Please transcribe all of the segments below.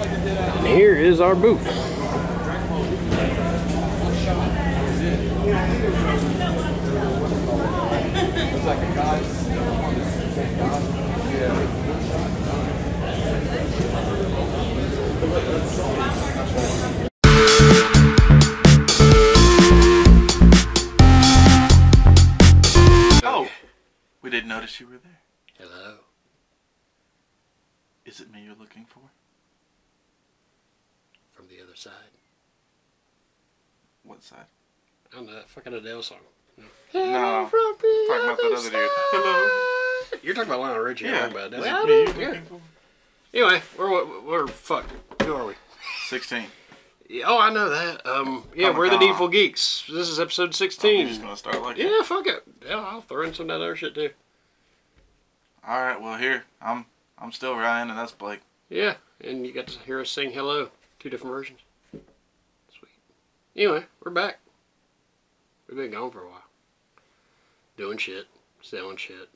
And here is our booth. Oh, we didn't notice you were there. Hello. Is it me you're looking for? From the other side. What side? I don't know that fucking Adele song. No, talking about that other dude. Hello. You're talking about Lionel Richie. Yeah. I'm talking about Is Adele. it me you're Yeah. looking for? Anyway, we're fucked. Who are we? 16. Yeah, oh, I know that. Yeah, we're the Needful Geeks. This is episode 16. You're just gonna start like Yeah, fuck it. Yeah, I'll throw in some of that other shit too. All right, well here I'm still Ryan, and that's Blake. Yeah, and you got to hear us sing "Hello," 2 different versions. Sweet. Anyway, we're back. We've been gone for a while. Doing shit, selling shit.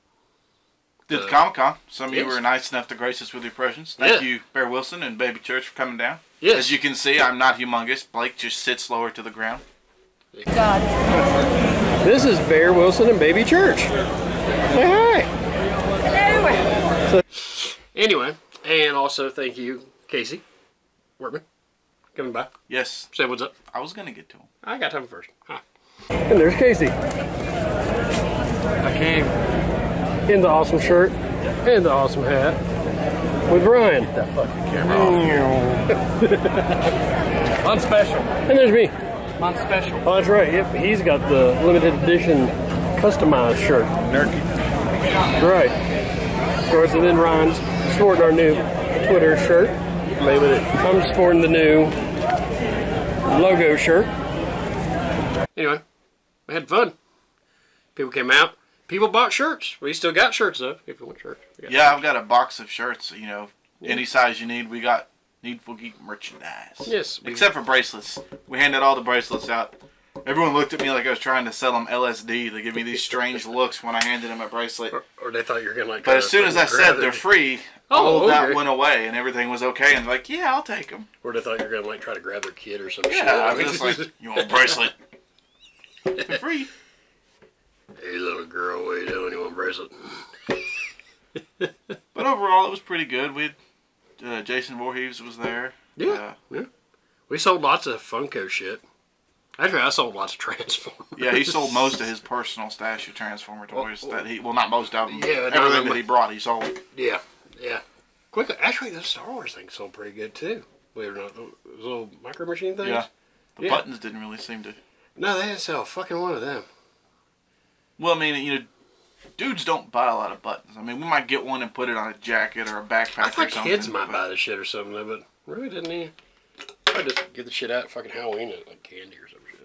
Did the Comic-Con. Some of you yes. were nice enough to grace us with your presence. Thank you, Bear Wilson and Baby Church, for coming down. Yes. As you can see, I'm not humongous. Blake just sits lower to the ground. God. This is Bear Wilson and Baby Church. Say hi. Hello. So, anyway, and also thank you, Casey Workman, coming by. Yes. Say what's up. I was going to get to him. I got time first. Hi. And there's Casey. I came In the awesome shirt and the awesome hat with Ryan. that fucking camera off. On special. And there's me. On special. Oh, that's right. Yep, he's got the limited edition customized shirt. Nerky. Right. Of course, and then Ryan's sporting our new Twitter shirt. I'm sporting the new logo shirt. Anyway, we had fun. People came out. People bought shirts. We still got shirts though. If you want shirts. Yeah, I've got a box of shirts. You know, any size you need. We got Needful Geek merchandise. Yes. Except for bracelets. We handed all the bracelets out. Everyone looked at me like I was trying to sell them LSD. They give me these strange looks when I handed them a bracelet. Or they thought you were gonna like. But as soon as I said they're free, Oh, all of that okay. went away and everything was okay. And like, yeah, I'll take them. Or they thought you were gonna like try to grab their kid or some shit. Yeah, I was just like, you want a bracelet? They're free. Hey, little girl, what are you doing? You want a bracelet? But overall, it was pretty good. We had, Jason Voorhees was there. Yeah. Yeah. We sold lots of Funko shit. Actually, I sold lots of Transformers. Yeah, he sold most of his personal stash of Transformer toys. That he, well, not most of them. Yeah, everything that he brought, he sold. Yeah, yeah. Quickly, actually, the Star Wars thing sold pretty good too. Believe it or not, those little micro machine things. Yeah, the buttons didn't really seem to. No, they didn't sell a fucking one of them. Well, I mean, you know, dudes don't buy a lot of buttons. I mean, we might get one and put it on a jacket or a backpack I thought or something. kids might buy this shit or something, though, but really didn't he? I just give the shit out at fucking Halloween and like candy or some shit.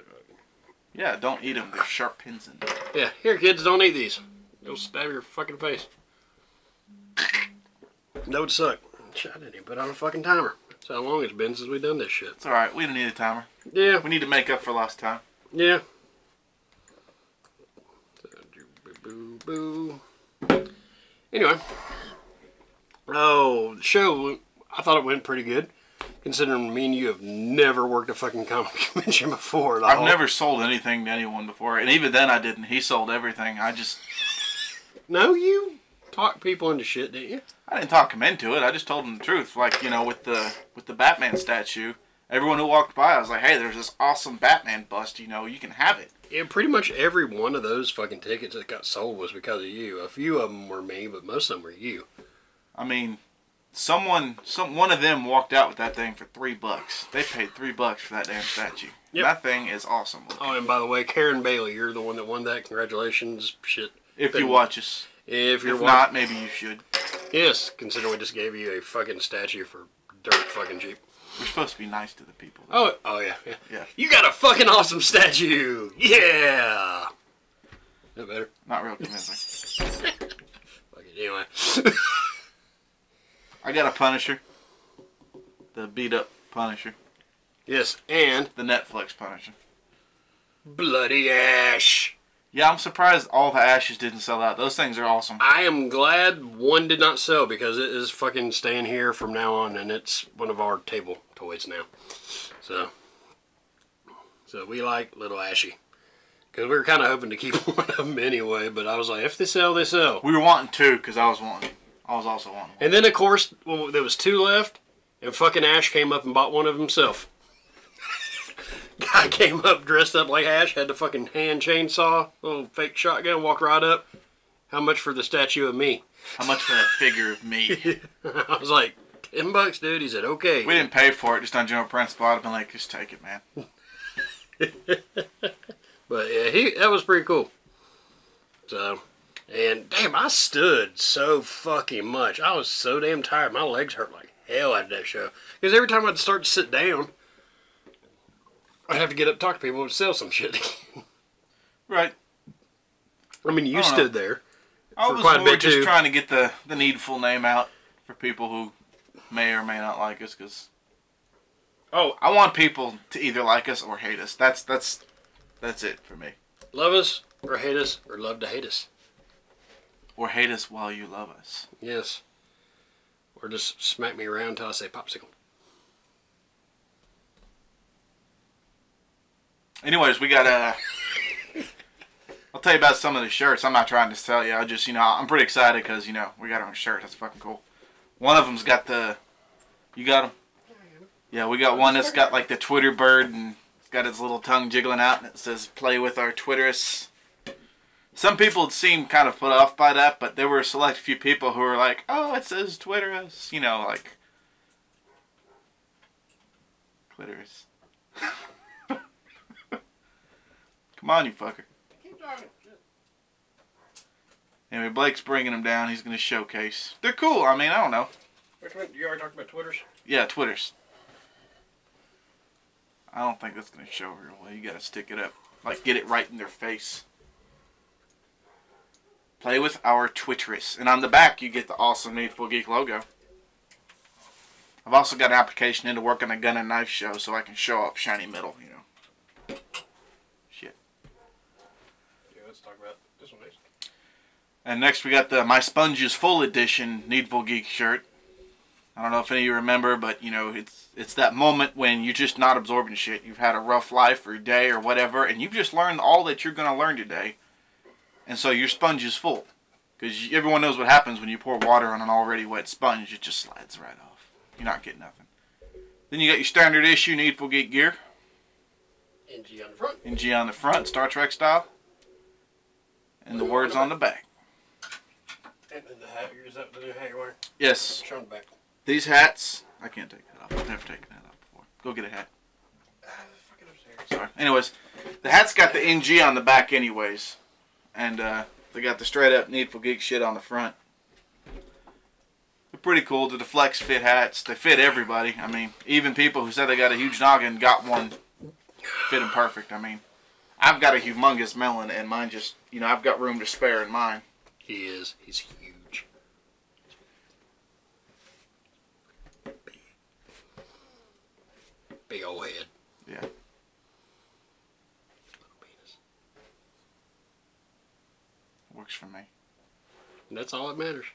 Yeah, don't eat them. There's sharp pins in them. Yeah, here kids, don't eat these. They'll stab your fucking face. That would suck. Shit, I didn't even put on a fucking timer. That's how long it's been since we've done this shit. It's alright, we don't need a timer. Yeah. We need to make up for lost time. Yeah. Anyway. Oh, the show, I thought it went pretty good. Considering me and you have never worked a fucking comic convention before at all. I've never sold anything to anyone before, and even then I didn't. He sold everything. I just... No, you talked people into shit, didn't you? I didn't talk him into it. I just told him the truth. Like, you know, with the Batman statue, everyone who walked by, I was like, hey, there's this awesome Batman bust, you know, you can have it. Yeah, pretty much every one of those fucking tickets that got sold was because of you. A few of them were me, but most of them were you. I mean, one of them walked out with that thing for $3. They paid $3 for that damn statue. Yep. That thing is awesome looking. Oh, and by the way, Karen Bailey, you're the one that won that. Congratulations. Shit. If you watch us. If not, maybe you should. Yes, consider we just gave you a fucking statue for dirt fucking cheap. We're supposed to be nice to the people. Oh yeah. You got a fucking awesome statue. Yeah. That better? Not real convincing. Fuck it, anyway. I got a Punisher. The beat up Punisher. Yes, and the Netflix Punisher. Bloody Ash. Yeah, I'm surprised all the ashes didn't sell out. Those things are awesome. I am glad one did not sell because it is fucking staying here from now on, and it's one of our table toys now. So we like little Ashy. Because we were kind of hoping to keep one of them anyway, but I was like, if they sell, they sell. We were wanting two because I was also wanting one. And then, of course, well, there was two left, and fucking Ash came up and bought one of himself. Guy came up dressed up like Ash, had the fucking hand chainsaw, little fake shotgun, walked right up. How much for the statue of me? How much for that figure of me? I was like, $10, dude. He said, okay. We didn't pay for it, just on general principle. I'd have been like, just take it, man. But yeah, that was pretty cool. So, and damn, I stood so fucking much. I was so damn tired. My legs hurt like hell after that show. Because every time I'd start to sit down, I'd have to get up and talk to people and sell some shit. Right. I mean, you stood there I for was quite a more bit just too. trying to get the Needful name out for people who may or may not like us, because I want people to either like us or hate us. That's it for me. Love us or hate us or love to hate us. Or hate us while you love us. Yes. Or just smack me around until I say popsicle. Anyways, we got I'll tell you about some of the shirts. I'm not trying to sell you. I just, I'm pretty excited because, we got our own shirt. That's fucking cool. One of them's got you got them? Yeah, we got one that's got like the Twitter bird and it's got its little tongue jiggling out and it says, play with our Twitterists. Some people seem kind of put off by that, but there were a select few people who were like, oh, it says Twitterists. Like, clitoris. Come on, you fucker. Keep talking. Anyway, Blake's bringing them down. He's going to showcase. They're cool. I mean, I don't know. Which one? You already talked about Twitters? Yeah, Twitters. I don't think that's going to show real well. You got to stick it up. Like, get it right in their face. Play with our Twitterists. And on the back, you get the awesome Needful Geek logo. I've also got an application in to work on a gun and knife show so I can show off shiny metal, Shit. Yeah, let's talk about this one next. And next we got the My Sponges Full Edition Needful Geek shirt. I don't know if any of you remember, but it's that moment when you're just not absorbing shit. You've had a rough life or day or whatever, and you've just learned all that you're going to learn today. And so your sponge is full. Because everyone knows what happens when you pour water on an already wet sponge. It just slides right off. You're not getting nothing. Then you got your standard issue Needful Geek gear. NG on the front. NG on the front, Star Trek style. And the words on the back. And then the hat, is that the new hat you're wearing? Yes. Show on the back. These hats, I can't take that off. I've never taken that off before. Go get a hat. Fucking upstairs. Sorry. Anyways, the hat's got the NG on the back anyways. And they got the straight up Needful Geek shit on the front. They're pretty cool. The Flex fit hats. They fit everybody. I mean, even people who said they got a huge noggin got one. Fit them perfect. I mean, I've got a humongous melon and mine just, I've got room to spare in mine. He is. He's huge. Big old head. Yeah. Little penis. Works for me. And that's all that matters.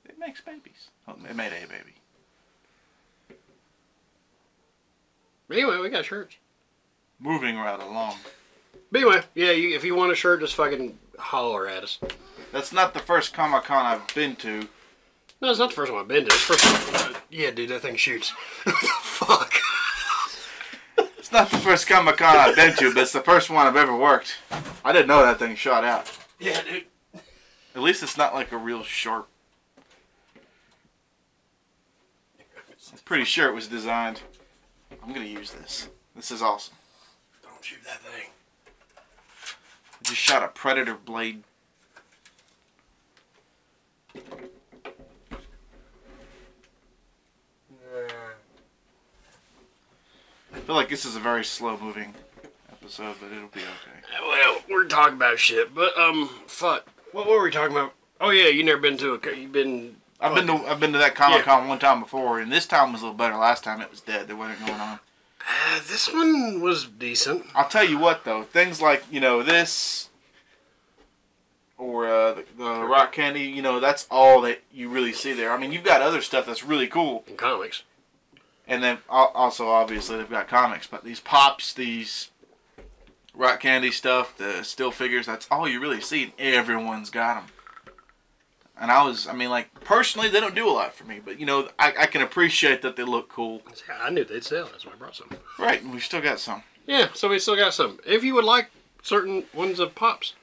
It makes babies. Oh, it made a baby. But anyway, we got shirts. Moving right along. But anyway, yeah, if you want a shirt, just fucking holler at us. That's not the first Comic-Con I've been to. No, it's not the first one I've been to. It's the first one. Yeah, dude, that thing shoots. What the fuck? It's not the first Comic-Con I've been to, but it's the first one I've ever worked. I didn't know that thing shot out. Yeah, dude. At least it's not like a real sharp. I'm pretty sure it was designed. I'm going to use this. This is awesome. Don't shoot that thing. I just shot a Predator blade. I feel like this is a very slow moving episode, but it'll be okay. Well, we're talking about shit, but fuck. What were we talking about? Oh yeah, you never been to a. You've been. I've been to that Comic-Con one time before, and this time was a little better. Last time it was dead. There wasn't going on. This one was decent. I'll tell you what though, things like this, or the rock candy, you know, that's all that you really see there. I mean, you've got other stuff that's really cool. In comics. And then also, obviously, they've got comics. But these pops, these rock candy stuff, the still figures, that's all you really see. And everyone's got them. And I mean, like, personally, they don't do a lot for me. But, you know, I can appreciate that they look cool. I knew they'd sell. That's why I brought some. Right, and we've still got some. Yeah, so we still got some. If you would like certain ones of Pops,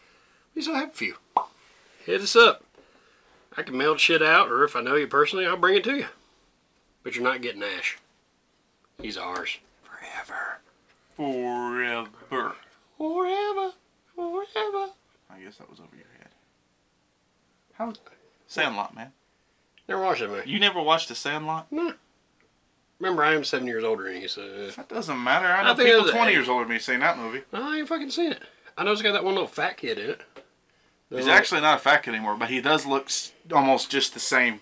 we still have a few. Hit us up. I can mail shit out, or if I know you personally, I'll bring it to you. But you're not getting Ash. He's ours. Forever. Forever. Forever. Forever. I guess that was over your head. How? Sandlot, man. Never watched that movie. You never watched The Sandlot? No. Remember, I am 7 years older than you, so... That doesn't matter. I know think people it was 20 8. years older than me seen that movie. I ain't fucking seen it. I know it's got that one little fat kid in it. He's actually not a fat kid anymore, but he does look almost just the same.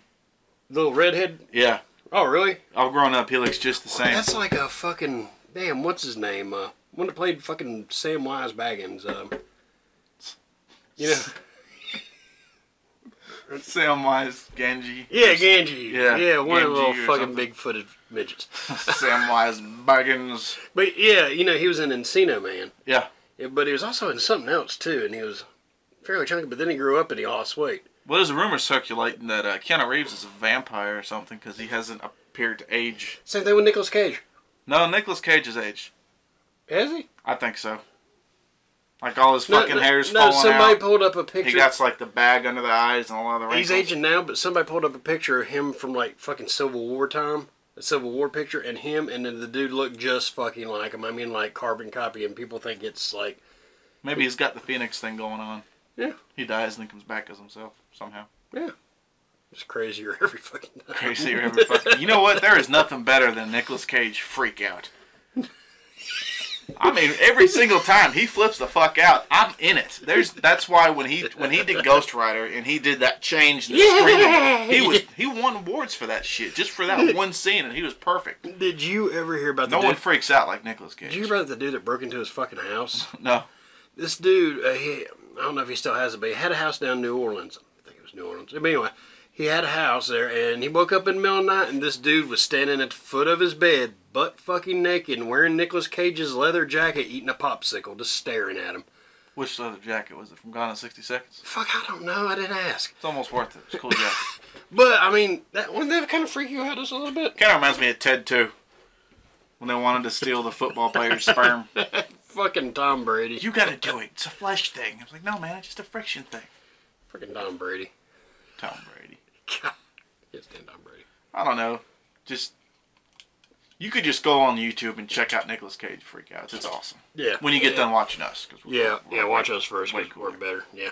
Little redhead? Yeah. Oh, really? All grown up, he looks just the same. That's like a fucking... Damn, what's his name? One that played fucking Samwise Baggins. You know... Samwise Ganji. Yeah, Ganji. Yeah, one of the little Ganji or fucking something. big-footed midgets. Samwise Baggins. But yeah, you know, he was in Encino Man. Yeah. Yeah, but he was also in something else too, and he was fairly chunky. But then he grew up and he lost weight. Well, there's a rumor circulating that Keanu Reeves is a vampire or something because he hasn't appeared to age. Same thing with Nicolas Cage. No, Nicolas Cage has aged. Has he? I think so. Like all his fucking hair's no, falling somebody out. pulled up a picture. He got like the bag under the eyes and a lot of the wrinkles. He's aging now, but somebody pulled up a picture of him from like fucking Civil War time. A Civil War picture, and him, and then the dude looked just fucking like him. I mean, like carbon copy, and people think it's like... Maybe he's got the Phoenix thing going on. Yeah. He dies and then comes back as himself somehow. Yeah. Just crazier every fucking time. Crazier every fucking... You know what? There is nothing better than Nicolas Cage freak out. I mean, every single time he flips the fuck out, I'm in it. That's why when he did Ghost Rider and he did that change in the screaming, he won awards for that shit, just for that one scene, and he was perfect. Did you ever hear about the No dude? one freaks out like Nicolas Cage. Did you hear about the dude that broke into his fucking house? No. This dude, I don't know if he still has it, but he had a house down in New Orleans. I think it was New Orleans. But anyway, he had a house there, and he woke up in the middle of the night, and this dude was standing at the foot of his bed, butt fucking naked, and wearing Nicolas Cage's leather jacket, eating a popsicle, just staring at him. Which leather jacket was it? From Gone in 60 Seconds? Fuck, I don't know. I didn't ask. It's almost worth it. It's a cool jacket. But, I mean, wouldn't that kind of freak you out just a little bit? Kind of reminds me of Ted 2. When they wanted to steal the football player's sperm. Fucking Tom Brady. You gotta do it. It's a flesh thing. I was like, no, man, it's just a friction thing. Fucking Tom Brady. Tom Brady. God. Can't stand Tom Brady. I don't know. Just... You could just go on YouTube and check out Nicolas Cage freakouts. It's awesome. Yeah. When you get done watching us. Cause Yeah, watch us first. way We're cooler. better. Yeah.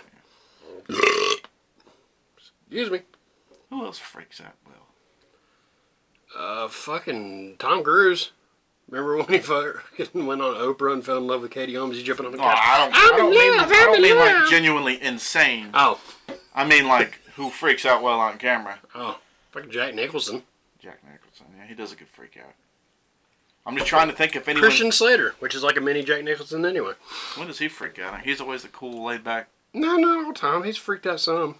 Excuse me. Who else freaks out well? Fucking Tom Cruise. Remember when he fucking went on Oprah and fell in love with Katie Holmes? He's jumping on the No, couch. I don't mean like genuinely insane. Oh. I mean like who freaks out well on camera. Oh. Fucking Jack Nicholson. Jack Nicholson. Yeah, he does a good freak out. I'm just trying to think if anyone... Christian Slater, which is like a mini Jack Nicholson anyway. When does he freak out? He's always the cool, laid back... No, not all the time. He's freaked out some.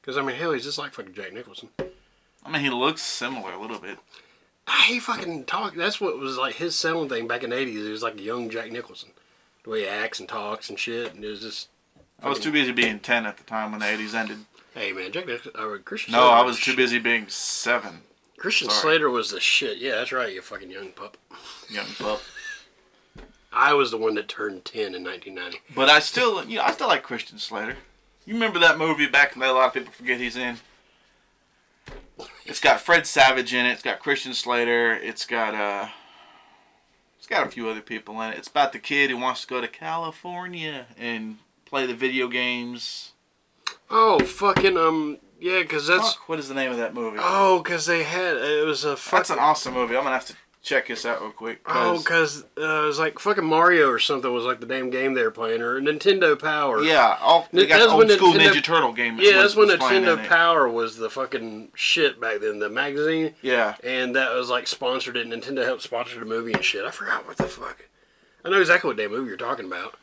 Because, I mean, hell, he's just like fucking Jack Nicholson. I mean, he looks similar a little bit. He fucking talked. That's what was like his selling thing back in the 80s. He was like a young Jack Nicholson. The way he acts and talks and shit. And it was just... I was too busy being 10 at the time when the 80s ended. Hey, man, Jack Nicholson... Christian No, Slater I was too busy being 7. Christian Sorry. Slater was the shit. Yeah, that's right, you fucking young pup. Young pup. I was the one that turned 10 in 1990. But I still like Christian Slater. You remember that movie back in the day? A lot of people forget he's in. It's got Fred Savage in it. It's got Christian Slater. It's got a few other people in it. It's about the kid who wants to go to California and play the video games. Oh, fucking, yeah, because that's... Fuck, what is the name of that movie? Oh, because they had... It was a fucking... That's an awesome movie. I'm going to have to check this out real quick. Oh, because it was like fucking Mario or something was like the damn game they were playing, or Nintendo Power. Yeah, they got the That's when old school Nintendo- Ninja Turtle game. Yeah, that's when playing in Nintendo it. Power was the fucking shit back then, the magazine. Yeah. And that was like sponsored it. Nintendo helped sponsor the movie and shit. I forgot what the fuck. I know exactly what damn movie you're talking about.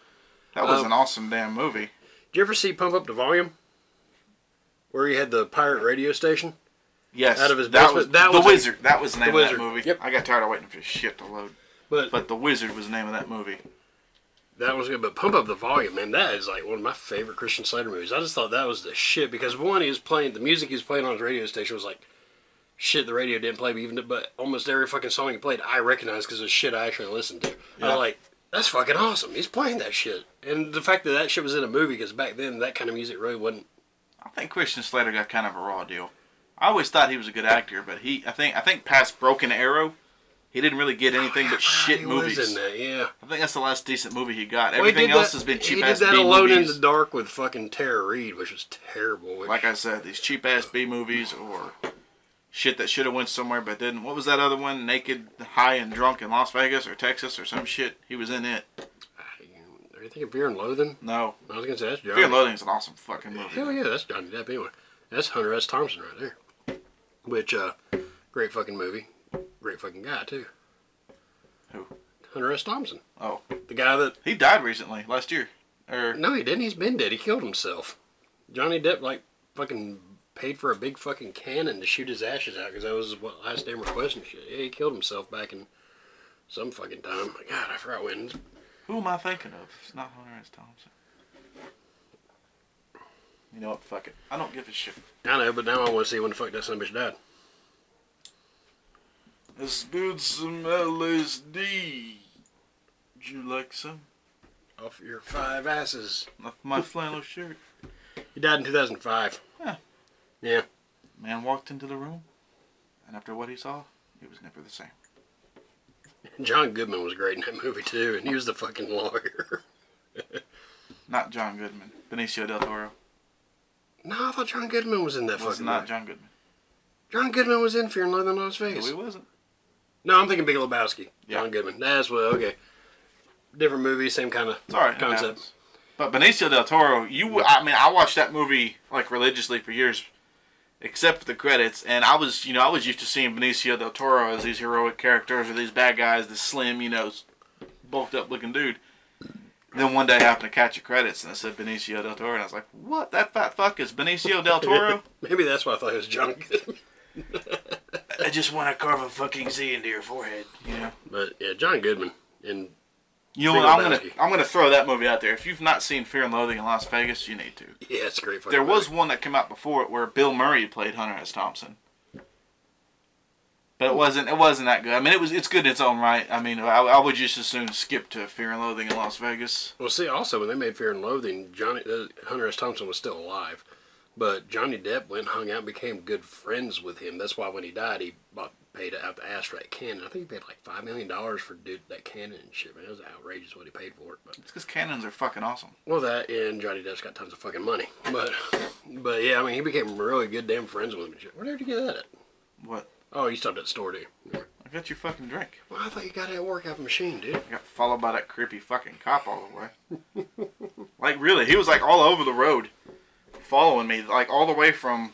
That was an awesome damn movie. Did you ever see Pump Up the Volume? Where he had the pirate radio station? Yes. Out of his that basement? was That The was Wizard. That was the name of Wizard. that movie. Yep. I got tired of waiting for shit to load. But The Wizard was the name of that movie. That was good, but Pump Up the Volume, man, that is like one of my favorite Christian Slater movies. I just thought that was the shit because one, he was playing, the music he was playing on his radio station was like shit the radio didn't play, but almost every fucking song he played I recognized because it was shit I actually listened to. Yeah. I was like, that's fucking awesome. He's playing that shit. And the fact that that shit was in a movie, because back then that kind of music really wasn't. I think Christian Slater got kind of a raw deal. I always thought he was a good actor, but I think past Broken Arrow, he didn't really get anything but shit movies. Was in that, yeah. I think that's the last decent movie he got. Everything else has been cheap ass B movies. He did that Alone in the Dark with fucking Tara Reid, which was terrible. Like I said, these cheap ass B movies or shit that should have went somewhere but didn't. What was that other one? Naked, High, and Drunk in Las Vegas or Texas or some shit. He was in it. Are you thinking Fear and Loathing? No. I was gonna say that's Johnny. Fear and Loathing is an awesome fucking movie. Hell yeah, that's Johnny Depp anyway. That's Hunter S. Thompson right there. Which, great fucking movie. Great fucking guy too. Who? Hunter S. Thompson. Oh. The guy that... He died recently, last year. No, he didn't. He's been dead. He killed himself. Johnny Depp, like, fucking paid for a big fucking cannon to shoot his ashes out because that was what last name request and shit. Yeah, he killed himself back in some fucking time. God, I forgot when. Who am I thinking of? It's not Hunter S. Thompson. You know what? Fuck it. I don't give a shit. I know, but now I want to see when the fuck that son of a bitch died. I spilled some LSD. Would you like some? Off your 5 asses. Off my flannel shirt. He died in 2005. Huh. Yeah. Man walked into the room, and after what he saw, he was never the same. John Goodman was great in that movie too, and he was the fucking lawyer. Not John Goodman. Benicio del Toro. No, I thought John Goodman was in that fucking movie. Not John Goodman. John Goodman was in Fear and Loathing in Las Vegas. No, he wasn't. No, I'm thinking Big Lebowski. Yeah. John Goodman. That's what, okay. Different movie, same kind of concept. But Benicio del Toro, I watched that movie like religiously for years, except for the credits, and I was used to seeing Benicio del Toro as these heroic characters or these bad guys, this slim, bulked up looking dude. And then one day I happened to catch the credits and it said Benicio del Toro, and I was like, what? That fat fuck is Benicio del Toro? Maybe that's why I thought it was John Goodman. I just want to carve a fucking Z into your forehead, But yeah, John Goodman and I'm gonna throw that movie out there. If you've not seen Fear and Loathing in Las Vegas, you need to. Yeah, it's a great fucking There was movie. one that came out before it where Bill Murray played Hunter S. Thompson. But it wasn't that good. I mean, it's good in its own right. I mean, I would just as soon skip to Fear and Loathing in Las Vegas. Well, see, also when they made Fear and Loathing, Hunter S. Thompson was still alive, but Johnny Depp went and hung out and became good friends with him. That's why when he died, he paid out the ass for that cannon. I think he paid like $5 million for that cannon and shit. Man, it was outrageous what he paid for it. But it's because cannons are fucking awesome. Well, that and Johnny Depp's got tons of fucking money. But yeah, I mean, he became really good damn friends with him and shit. Where did you get that at? What? Oh, you stopped at the store, dude. Yeah. I got your fucking drink. Well, I thought you got it at work out a machine, dude. I got followed by that creepy fucking cop all the way. Like, really, he was like all over the road following me, like all the way from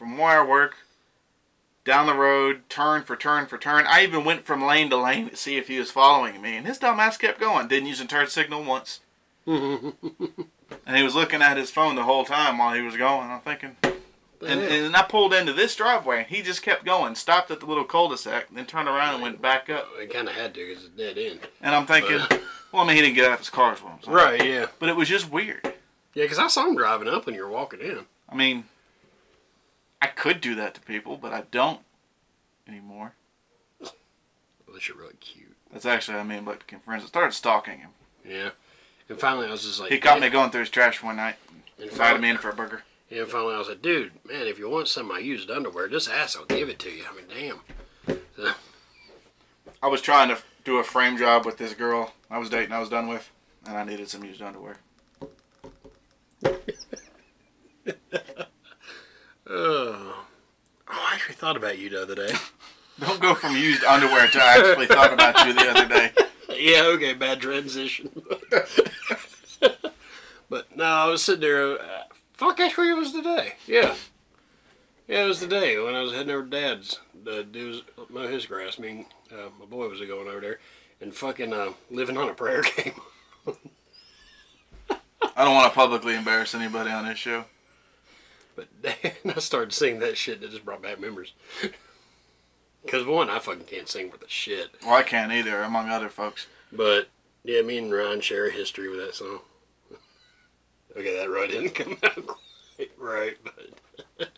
where I work down the road, turn for turn for turn. I even went from lane to lane to see if he was following me, and his dumb ass kept going. Didn't use a turn signal once. And he was looking at his phone the whole time while he was going. I'm thinking... And I pulled into this driveway, and he just kept going. Stopped at the little cul-de-sac, then turned around and went back up. He kind of had to, because it's dead end. And I'm thinking, well, I mean, he didn't get out of his car, is what I'm saying. Right, yeah. But it was just weird. Yeah, because I saw him driving up when you were walking in. I mean, I could do that to people, but I don't anymore. Well, this is really cute. That's actually, but I became friends. I started stalking him. Yeah. And finally, I was just like... He caught me going through his trash one night. Invited me in for a burger. Yeah, and finally I was like, dude, man, if you want some of my used underwear, just ask, I'll give it to you. I mean, damn. So, I was trying to do a frame job with this girl I was dating, I was done with, and I needed some used underwear. Oh, I actually thought about you the other day. Don't go from used underwear to I actually thought about you the other day. Yeah, okay, bad transition. But no, I was sitting there... Fuck, actually, it was the day. Yeah. Yeah, it was the day when I was heading over to Dad's. The dude was mow his grass. Me and my boy was going over there. And fucking Living on a Prayer came on. I don't want to publicly embarrass anybody on this show. But then I started singing that shit that just brought back memories. Because one, I fucking can't sing for the shit. Well, I can't either, among other folks. But, yeah, me and Ryan share a history with that song. Okay, that right didn't come out quite right, but...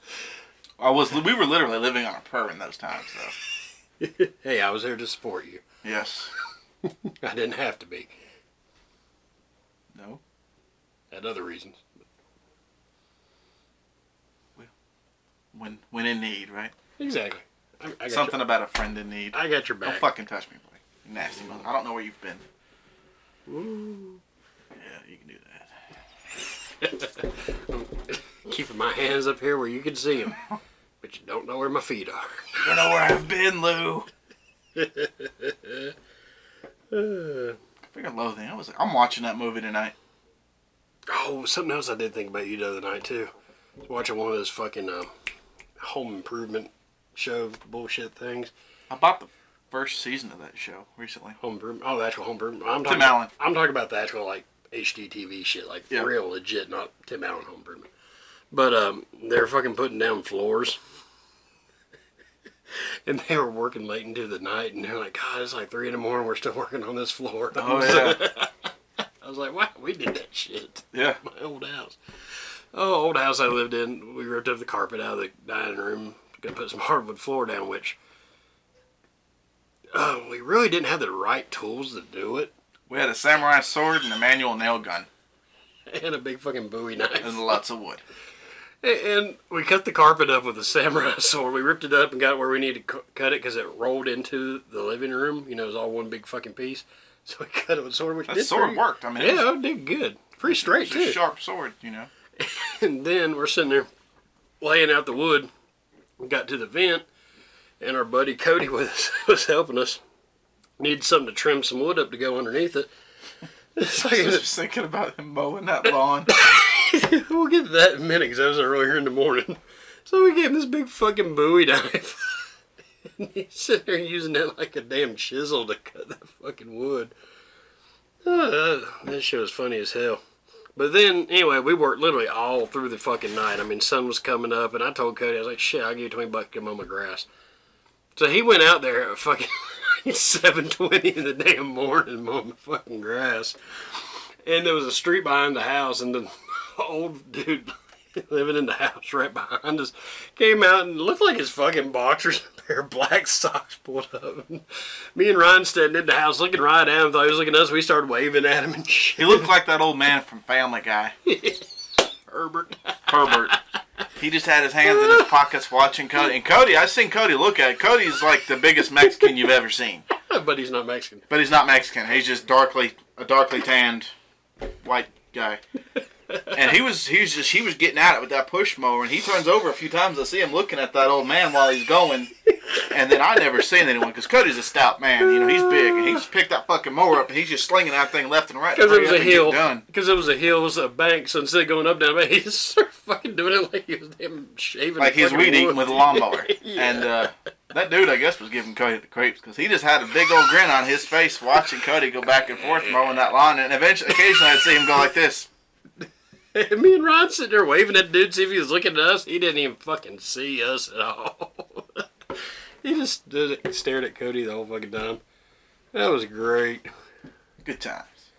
We were literally living on a prayer in those times, though. Hey, I was there to support you. Yes. I didn't have to be. No. Had other reasons. When in need, right? Exactly. I got Something about a friend in need. I got your back. Don't fucking touch me, boy. You nasty mother. I don't know where you've been. Ooh. Yeah, you can do that. Keeping my hands up here where you can see them. But you don't know where my feet are. You don't know where I've been, Lou. Freaking loathing. I'm watching that movie tonight. Oh, something else I did think about you the other night, too. I was watching one of those fucking home improvement show bullshit things. I bought the first season of that show recently. Home improvement? Oh, the actual home improvement. Tim Allen. I'm talking about the actual, like, HGTV shit. Like, Yeah. real legit, not Tim Allen home improvement. But they're fucking putting down floors. And they were working late into the night, and they're like, God, it's like 3 in the morning, we're still working on this floor. Oh, yeah. I was like, wow, we did that shit. Yeah. My old house. Oh, old house I lived in, we ripped up the carpet out of the dining room, gonna put some hardwood floor down, which we really didn't have the right tools to do it. We had a samurai sword and a manual nail gun. And a big fucking Bowie knife. And lots of wood. And we cut the carpet up with a samurai sword. We ripped it up and got it where we needed to cut it because it rolled into the living room. You know, it was all one big fucking piece. So we cut it with a sword, which That did sword pretty, worked. I mean, yeah, it did good. Pretty straight, it's too. a sharp sword, you know. And then we're sitting there laying out the wood. We got to the vent, and our buddy Cody was helping us. Needed something to trim some wood up to go underneath it. It's like, I was just thinking about him mowing that lawn. we'll get to that in a minute because that was earlier in the morning. So we gave him this big fucking Bowie knife. And he's sitting there using it like a damn chisel to cut that fucking wood. That shit was funny as hell. But then, anyway, we worked literally all through the fucking night. I mean, sun was coming up, and I told Cody, I was like, shit, I'll give you $20 to come mow my grass. So he went out there at fucking 7:20 in the damn morning mowing my fucking grass. And there was a street behind the house, and the old dude living in the house right behind us came out and looked like his fucking boxers, a pair of black socks pulled up. And me and Ryan standing in the house looking right at him, thought he was looking at us. We started waving at him and shit. He looked like that old man from Family Guy. Herbert. He just had his hands in his pockets watching Cody. And Cody, I've seen Cody look at it. Cody's like the biggest Mexican you've ever seen. But he's not Mexican. But he's not Mexican. He's just a darkly tanned white guy. And he was getting at it with that push mower, and he turns over a few times. I see him looking at that old man while he's going, and then I never seen anyone because Cody's a stout man, you know, he's big, and he just picked that fucking mower up and he's just slinging that thing left and right. Because it was a hill. Because it was a hill, it was a bank, so instead of going up down, he just started fucking doing it like he was damn shaving. Like he's weed eating with a lawnmower. Yeah. And that dude, I guess, was giving Cody the creeps because he just had a big old grin on his face watching Cody go back and forth mowing that lawn, and occasionally I'd see him go like this. And me and Ron sitting there waving at the dude, see if he was looking at us. He didn't even fucking see us at all. He just stared at Cody the whole fucking time. That was great. Good times.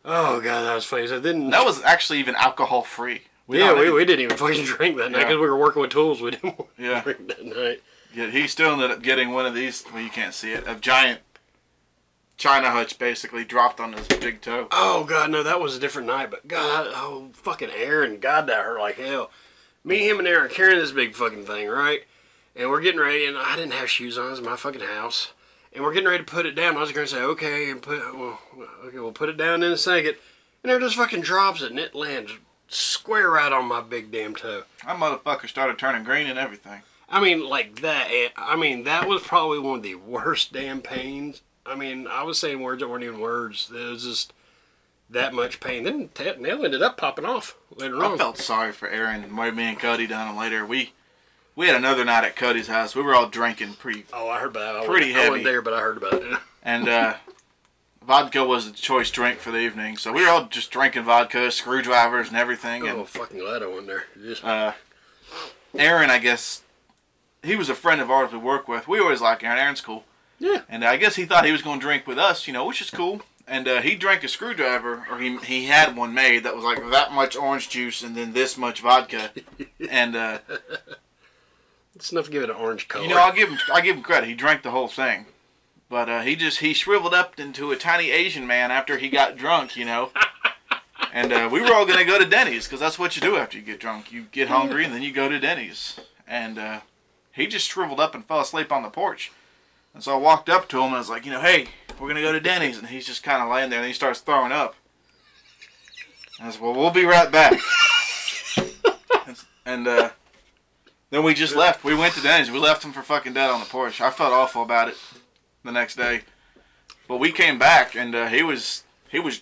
Oh, God, that was funny. So then, That was actually even alcohol free. we didn't even fucking drink that night because we were working with tools. We didn't want to drink that night. Yeah, he still ended up getting one of these, well, you can't see it, a giant China hutch basically dropped on his big toe. Oh, God, no, that was a different night. But, God, fucking Aaron, God, that hurt like hell. Me, him, and Aaron carrying this big fucking thing, right? And we're getting ready, and I didn't have shoes on. It was my fucking house. And we're getting ready to put it down. I was going to say, okay, we'll put it down in a second. And there just fucking drops it, and it lands square right on my big damn toe. That motherfucker started turning green and everything. I mean, like that. I mean, that was probably one of the worst damn pains. I mean, I was saying words that weren't even words. It was just that much pain. Then that nail ended up popping off later on. I felt sorry for Aaron. Me and Cody done it later. We had another night at Cody's house. We were all drinking pretty. Oh, I heard about it. Pretty heavy. I wasn't there, but I heard about it. And vodka was the choice drink for the evening. So we were all just drinking vodka, screwdrivers, and everything. Oh, And fucking glad I went there. Just... Aaron, I guess, he was a friend of ours we work with. We always like Aaron. Aaron's cool. Yeah. And I guess he thought he was going to drink with us, which is cool. And he drank a screwdriver, or he had one made that was like that much orange juice and then this much vodka. And it's enough to give it an orange color. I give him credit. He drank the whole thing, but he shriveled up into a tiny Asian man after he got drunk, And we were all gonna go to Denny's because that's what you do after you get drunk. You get hungry and then you go to Denny's. And he just shriveled up and fell asleep on the porch. And so I walked up to him and I was like, hey, we're going to go to Denny's. And he's just kind of laying there and he starts throwing up. And I said, well, we'll be right back. and then we just left. We went to Denny's. We left him for fucking dead on the porch. I felt awful about it the next day. But we came back and he was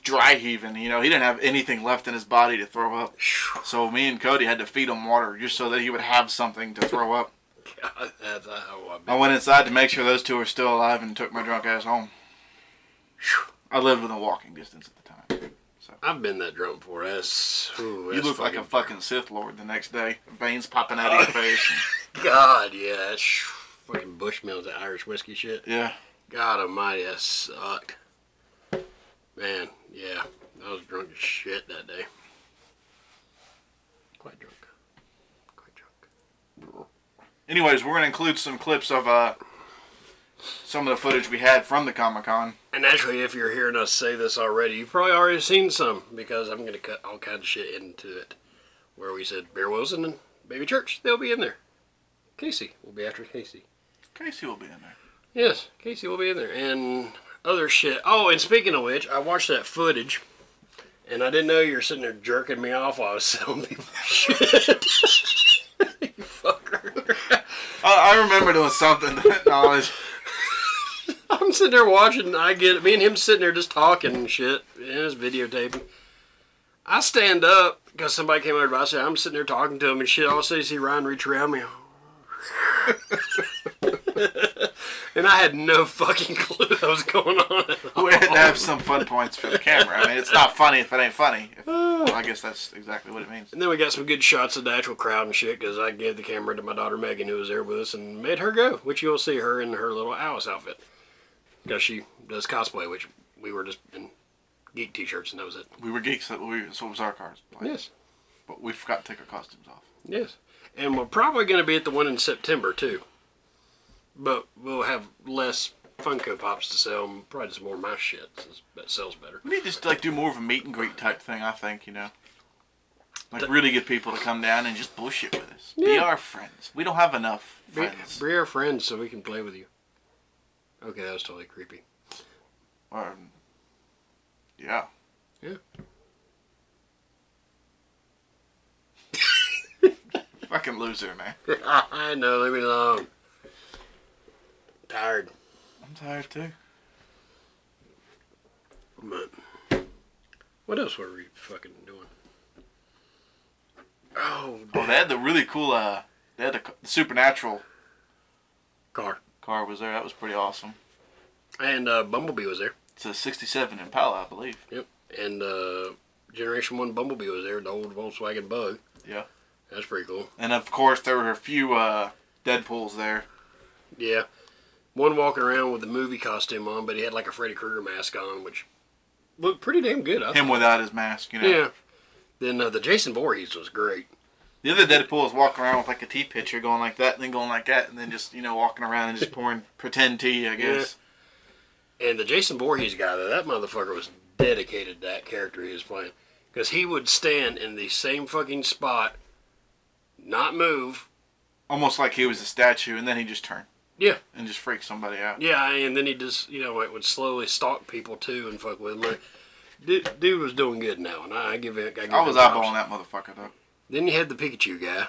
dry heaving. He didn't have anything left in his body to throw up. So me and Cody had to feed him water just so that he would have something to throw up. God, that's how I went inside to make sure those two were still alive and took my drunk ass home. I lived within walking distance at the time. So I've been that drunk before. You look like a fucking Sith Lord the next day. Veins popping out of your face. God, yeah. That's fucking Bushmills, that Irish whiskey shit. Yeah. God almighty, that sucked. Man, yeah. I was drunk as shit that day. Quite drunk. Anyways, we're going to include some clips of some of the footage we had from the Comic-Con. And actually, if you're hearing us say this already, you've probably already seen some, because I'm going to cut all kinds of shit into it. Where we said Bear Wilson and Baby Church, they'll be in there. Casey will be after Casey. Casey will be in there. Yes, Casey will be in there. And other shit. Oh, and speaking of which, I watched that footage, and I didn't know you were sitting there jerking me off while I was selling people shit. You fucker. I remember doing something that knowledge. I'm sitting there watching, I get it. Me and him sitting there just talking and shit. And it's videotaping. I stand up because somebody came over. I said, I'm sitting there talking to him and shit. All of a sudden, you see Ryan reach around me. And I had no fucking clue that was going on at all. We had to have some fun points for the camera. I mean, it's not funny if it ain't funny. Well, I guess that's exactly what it means. And then we got some good shots of the actual crowd and shit, because I gave the camera to my daughter Megan, who was there with us, and made her go, which you'll see her in her little Alice outfit. Because she does cosplay, which we were just in geek t-shirts, and that was it. We were geeks, so it was our cars. Yes. But we forgot to take our costumes off. Yes. And we're probably going to be at the one in September, too. But we'll have less Funko Pops to sell, and probably just more of my shit. So that sells better. We need to just do more of a meet and greet type thing, I think, Like really get people to come down and just bullshit with us. Yeah. Be our friends. We don't have enough friends. Be our friends so we can play with you. Okay, that was totally creepy. Yeah. Yeah. Fucking loser, man. I know, leave me alone. Tired. I'm tired too. But what else were we fucking doing? Oh, they had the really cool, they had the Supernatural car was there. That was pretty awesome. And Bumblebee was there. It's a 67 Impala, I believe. Yep. And Generation 1 Bumblebee was there, the old Volkswagen Bug. Yeah. That's pretty cool. And of course, there were a few Deadpools there. Yeah. One walking around with the movie costume on, but he had like a Freddy Krueger mask on, which looked pretty damn good. Him without his mask, Yeah. Then the Jason Voorhees was great. The other Deadpool was walking around with like a tea pitcher going like that and then going like that and then just, walking around and just pouring pretend tea, I guess. Yeah. And the Jason Voorhees guy, though, that motherfucker was dedicated to that character he was playing. Because he would stand in the same fucking spot, not move. Almost like he was a statue, and then he just turned. Yeah. And just freak somebody out. Yeah, and then he just, would slowly stalk people, too, and fuck with them. Like, dude was doing good now, and I give it. I was eyeballing that motherfucker, though. Then you had the Pikachu guy.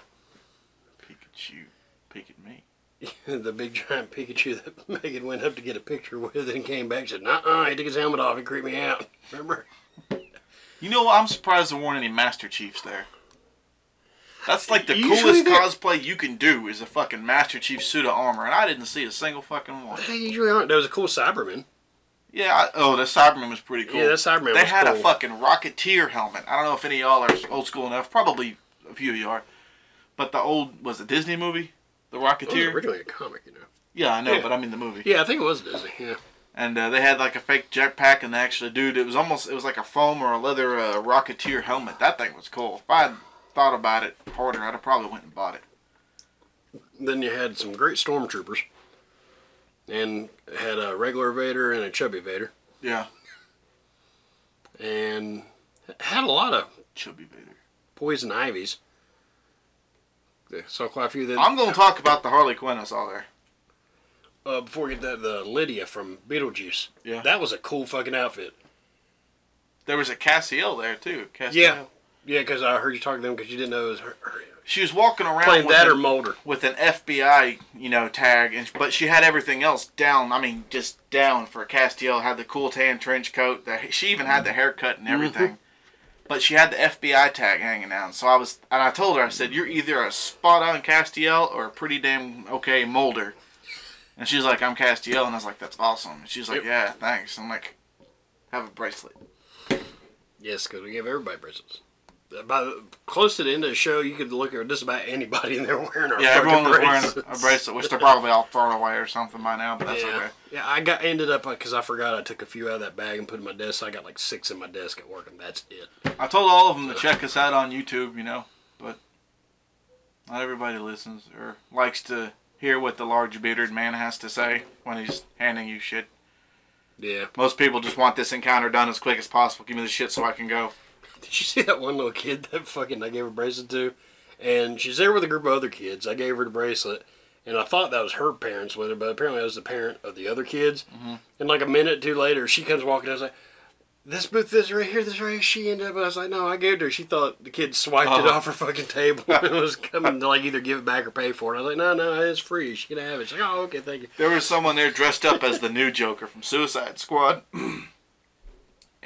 Pikachu. Peek at me. The big giant Pikachu that Megan went up to get a picture with and came back and said, "Nuh-uh, he took his helmet off, he creeped me out." Remember? You know what? I'm surprised there weren't any Master Chiefs there. That's like the Usually coolest cosplay you can do is a fucking Master Chief suit of armor, and I didn't see a single fucking one. They usually aren't. There was a cool Cyberman. Yeah, oh, the Cyberman was pretty cool. Yeah, that Cyberman was They had cool. a fucking Rocketeer helmet. I don't know if any of y'all are old school enough. Probably a few of you are. But the old, was it Disney movie? The It was Rocketeer? originally a comic, you know. Yeah, I know, Yeah. but I mean the movie. Yeah, I think it was Disney, yeah. And they had like a fake jetpack, and actually, dude, it was like a foam or a leather Rocketeer helmet. That thing was cool. If I had thought about it harder, I'd have probably went and bought it. Then you had some great stormtroopers. And had a regular Vader and a chubby Vader. Yeah. And had a lot of Chubby Vader. poison ivies. Saw quite a few. That, I'm going to talk about the Harley Quinn I saw there. before we get that, the Lydia from Beetlejuice. Yeah. That was a cool fucking outfit. There was a Cassiel there, too. Cassiel. Yeah. Yeah, because I heard you talk to them because you didn't know it was her. She was walking around Playing with that or Mulder. with an FBI, tag, but she had everything else down. I mean, just down for Castiel. Had the cool tan trench coat. She even had the haircut and everything. But she had the FBI tag hanging down. So I told her, I said, you're either a spot-on Castiel or a pretty damn okay Mulder. And she's like, I'm Castiel. And I was like, that's awesome. And she's like, yeah, thanks. I'm like, have a bracelet. Yes, because we gave everybody bracelets. Close to the end of the show, you could look at just about anybody and they're wearing our Yeah, fucking everyone was bracelets. wearing a bracelet, which they're probably all thrown away or something by now, but that's Yeah. okay. Yeah, I ended up, because I forgot I took a few out of that bag and put in my desk, so I got like 6 in my desk at work, and that's it. I told all of them to check us out on YouTube, but not everybody listens or likes to hear what the large bearded man has to say when he's handing you shit. Yeah. Most people just want this encounter done as quick as possible. Give me the shit so I can go. Did you see that one little kid that I gave a bracelet to? And she's there with a group of other kids. I gave her the bracelet, and I thought that was her parents with her, but apparently it was the parent of the other kids. Mm-hmm. And like a minute or two later, she comes walking. I was like, this booth is right here, this right here. She ended up, I was like, no, I gave it to her. She thought the kid swiped it off her fucking table and was coming to like either give it back or pay for it. I was like, no, it's free. She can have it. She's like, oh, okay, thank you. There was someone there dressed up as the new Joker from Suicide Squad.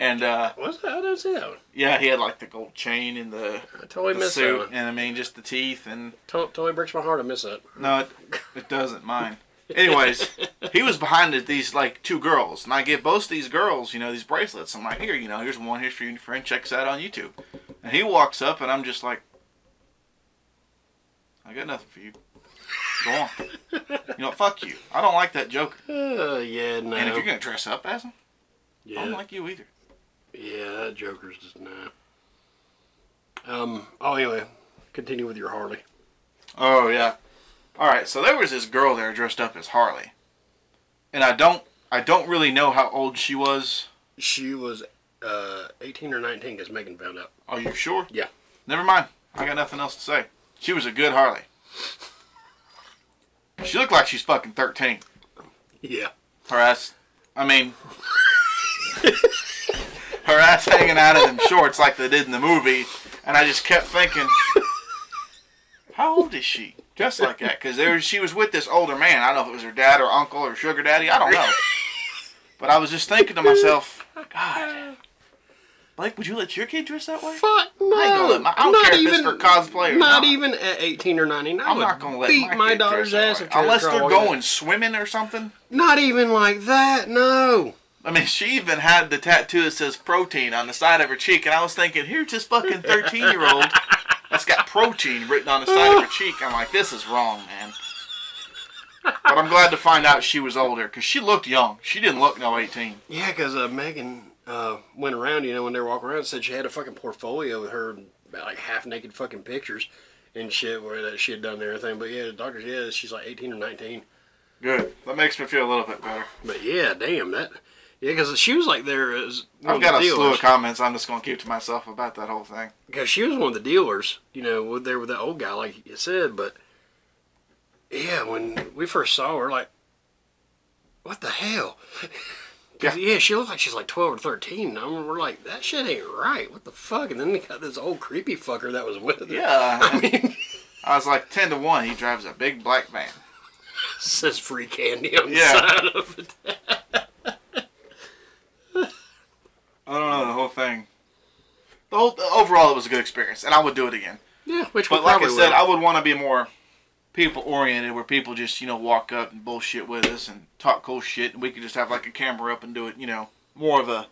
And, What's that? How does that one? yeah, he had like the gold chain and the I totally missed that suit, one. and I mean, just the teeth, and Totally breaks my heart. I miss that. no, it doesn't. Mine. Anyways, he was behind these like 2 girls, and I give both these girls, these bracelets. I'm like, here, here's one. Here's for you and your friend. Check us out on YouTube. And he walks up, and I'm just like, I got nothing for you. Go on. Fuck you. I don't like that Joker. Yeah, no. And if you're gonna dress up as him, yeah. I don't like you either. Yeah, that Joker's just nah. Oh, anyway, continue with your Harley. Oh yeah. All right. So there was this girl there dressed up as Harley, and I don't really know how old she was. She was 18 or 19 because Megan found out. Are you sure? Yeah. Never mind. I got nothing else to say. She was a good Harley. She looked like she's fucking 13. Yeah. Her ass, I mean, her ass hanging out of them shorts like they did in the movie, and I just kept thinking, how old is she? Dressed like that, because she was with this older man. I don't know if it was her dad or uncle or sugar daddy. I don't know. But I was just thinking to myself, God, Blake, would you let your kid dress that way? Fuck no. I don't care if it's for cosplay or not. Not even at 18 or 19. I'm not going to let beat my kid daughter's dress ass that if way. she Unless was they're trying to- going swimming or something. Not even like that, no. I mean, she even had the tattoo that says protein on the side of her cheek, and I was thinking, here's this fucking 13-year-old that's got protein written on the side of her cheek. I'm like, this is wrong, man. But I'm glad to find out she was older, because she looked young. She didn't look no 18. Yeah, because Megan went around, when they were walking around, said she had a fucking portfolio with her about like half-naked fucking pictures and shit where she had done and everything. But yeah, the doctor, she's like 18 or 19. Good. That makes me feel a little bit better. But yeah, damn, that... Yeah, because she was like there as one I've got of the a slew dealers. of comments I'm just going to keep to myself about that whole thing. Because she was one of the dealers, there with that old guy, like you said. But yeah, when we first saw her, like, what the hell? 'Cause, yeah, she looked like she's like 12 or 13. We're like, that shit ain't right. What the fuck? And then they got this old creepy fucker that was with her. Yeah. I mean, I was like, 10 to 1, he drives a big black van. says free candy on the Yeah. side of it. I don't know, the whole thing. Overall, it was a good experience, and I would do it again. Yeah, which But we like I probably said, will. I would want to be more people oriented, where people just, walk up and bullshit with us and talk cool shit, and we could just have like a camera up and do it, more of a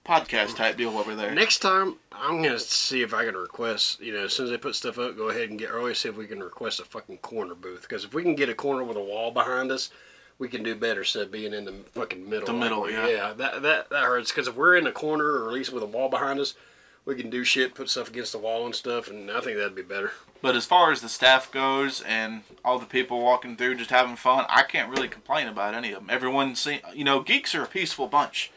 podcast type deal over there. Next time, I'm gonna see if I can request. As soon as they put stuff up, go ahead and get early. See if we can request a fucking corner booth. Because if we can get a corner with a wall behind us, we can do better instead of being in the fucking middle. The middle, yeah. Yeah, that hurts. Because if we're in a corner, or at least with a wall behind us, we can do shit, put stuff against the wall and stuff, and I think that'd be better. But as far as the staff goes and all the people walking through just having fun, I can't really complain about any of them. Everyone, geeks are a peaceful bunch.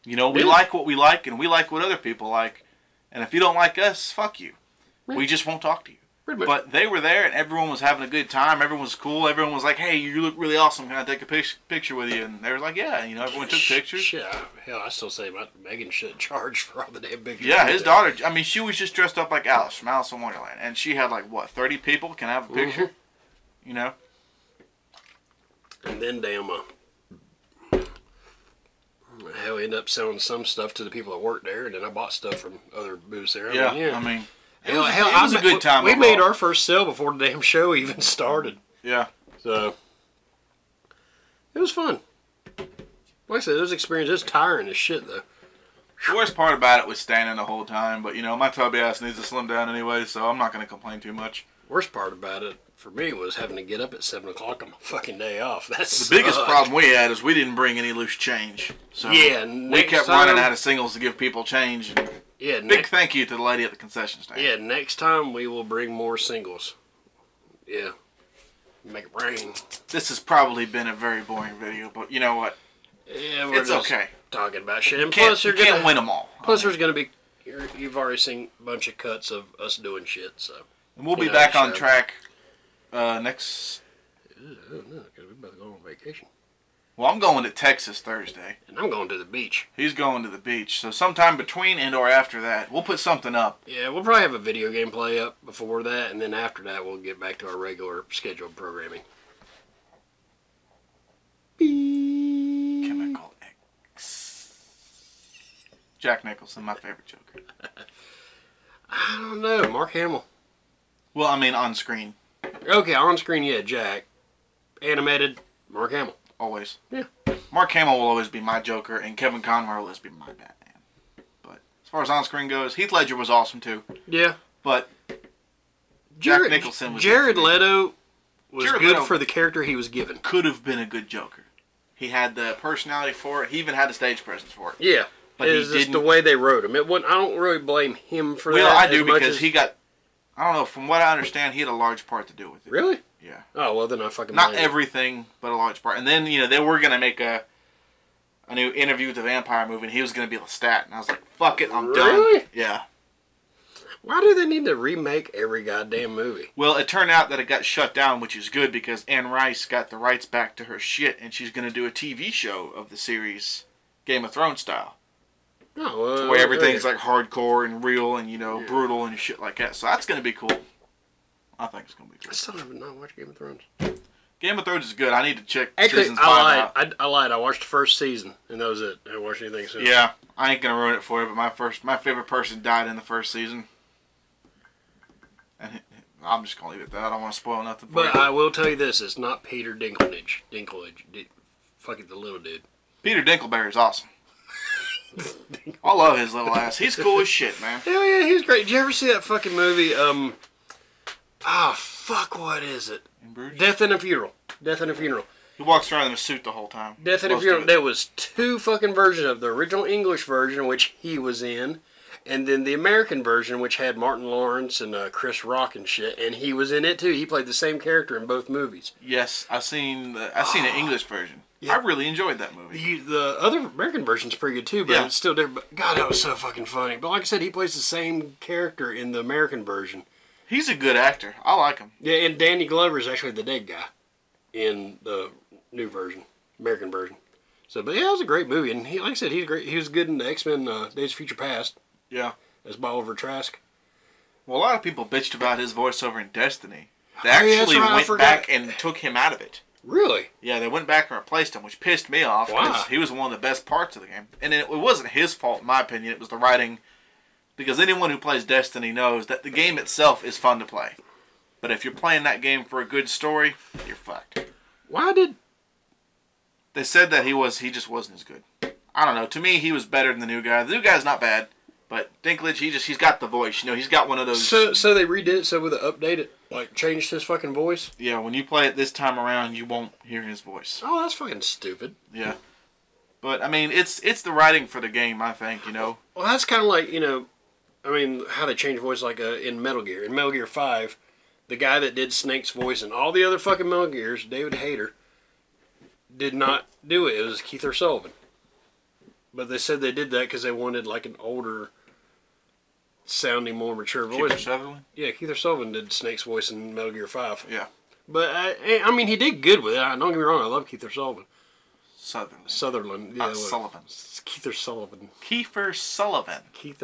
We like what we like, and we like what other people like. And if you don't like us, fuck you. We just won't talk to you. But they were there, and everyone was having a good time. Everyone was cool. Everyone was like, hey, you look really awesome. Can I take a picture with you? And they were like, yeah. Everyone took pictures. Shit, hell, I still say Megan should charge for all the damn pictures. Yeah, his daughter, she was just dressed up like Alice from Alice in Wonderland. And she had, 30 people? Can I have a picture? And then damn, hell, we ended up selling some stuff to the people that worked there, and then I bought stuff from other booths there. It was a good time. We made our first sale before the damn show even started. Yeah. So, it was fun. Like I said, those experiences, tiring as shit, though. The worst part about it was standing the whole time, but, my tubby ass needs to slim down anyway, so I'm not going to complain too much. Worst part about it, for me, was having to get up at 7 o'clock on my fucking day off. That's the biggest problem we had is we didn't bring any loose change. So yeah, we kept running out of singles to give people change. And yeah, big thank you to the lady at the concession stand. Yeah, next time we will bring more singles. Yeah. Make it rain. This has probably been a very boring video, but you know what? Yeah, it's okay. Talking about shit. And plus, you can't win them all. Plus, there's going to be... You've already seen a bunch of cuts of us doing shit, so... And we'll be back on track next... I don't know, because we're about to go on vacation. Well, I'm going to Texas Thursday. And I'm going to the beach. He's going to the beach. So sometime between and or after that, we'll put something up. Yeah, we'll probably have a video game play up before that, and then after that, we'll get back to our regular scheduled programming. Chemical X. Jack Nicholson, my favorite Joker. I don't know. Mark Hamill. Well, I mean on screen. Okay, on screen, yeah, Jack. Animated, Mark Hamill. Always. Yeah. Mark Hamill will always be my Joker, and Kevin Conroy will always be my Batman. But as far as on screen goes, Heath Ledger was awesome too. Yeah. But Jack Nicholson was Jared Leto was good for the character he was given. Could have been a good Joker. He had the personality for it. He even had the stage presence for it. Yeah. But it's just the way they wrote him. It wasn't, I don't really blame him for that. Well, I do because he got... I don't know. From what I understand, he had a large part to do with it. Really? Yeah. Oh, well, then I fucking... Not everything, but a large part. And then, they were going to make a new Interview with the Vampire movie, and he was going to be Lestat. And I was like, fuck it, I'm done. Really? Yeah. Why do they need to remake every goddamn movie? Well, it turned out that it got shut down, which is good, because Anne Rice got the rights back to her shit, and she's going to do a TV show of the series, Game of Thrones style. Oh, well, where everything's like hardcore and real and, brutal and shit like that. So that's going to be cool. I think it's going to be cool. I still never not watched Game of Thrones. Game of Thrones is good. I need to check Actually, seasons 5 out. I lied. I watched the first season, and that was it. I didn't watch anything since. Yeah, I ain't going to ruin it for you, but my favorite person died in the first season. And I'm just going to leave it at that. I don't want to spoil nothing for you. But I will tell you this. It's not Peter Dinklage. Fuck it, the little dude. Peter Dinklage is awesome. I love his little ass. He's cool as shit, man. Hell yeah, he's great. Did you ever see that fucking movie? Fuck, what is it? Death in a Funeral. Death in a Funeral. He walks around in a suit the whole time. Death in a Funeral. There was 2 fucking versions of the original English version, which he was in, and then the American version, which had Martin Lawrence and Chris Rock and shit, and he was in it too. He played the same character in both movies. Yes, I've seen the English version. Yeah. I really enjoyed that movie. The other American version's pretty good too, but it's still different. But God, that was so fucking funny. But like I said, he plays the same character in the American version. He's a good actor. I like him. Yeah, and Danny Glover is actually the dead guy in the new version, American version. So, but yeah, it was a great movie, and like I said, he's great. He was good in the X-Men Days of Future Past. Yeah, as Oliver Trask. Well, a lot of people bitched about his voiceover in Destiny. They actually went back and took him out of it. Really? Yeah, they went back and replaced him, which pissed me off because he was one of the best parts of the game. And it wasn't his fault, in my opinion. It was the writing. Because anyone who plays Destiny knows that the game itself is fun to play. But if you're playing that game for a good story, you're fucked. Why did... They said that he just wasn't as good. I don't know. To me, he was better than the new guy. The new guy's not bad, but Dinklage, he's got the voice. You know, he's got one of those. So they redid it. So with the update, it like changed his fucking voice. Yeah, when you play it this time around, you won't hear his voice. Oh, that's fucking stupid. Yeah, but I mean, it's the writing for the game. I think, you know. Well, that's kind of like, you know, I mean, how they change voice, like in Metal Gear. In Metal Gear 5, the guy that did Snake's voice and all the other fucking Metal Gears, David Hayter, did not do it. It was Keith Sullivan. But they said they did that because they wanted like an older sounding, more mature voice. Keith Sutherland? Yeah, Keith Sullivan did Snake's voice in Metal Gear 5. Yeah. But, I mean, he did good with it. Don't get me wrong, I love Keith Sullivan. Sutherland. Yeah, Sullivan. Keith Sullivan. Kiefer Sullivan. Keith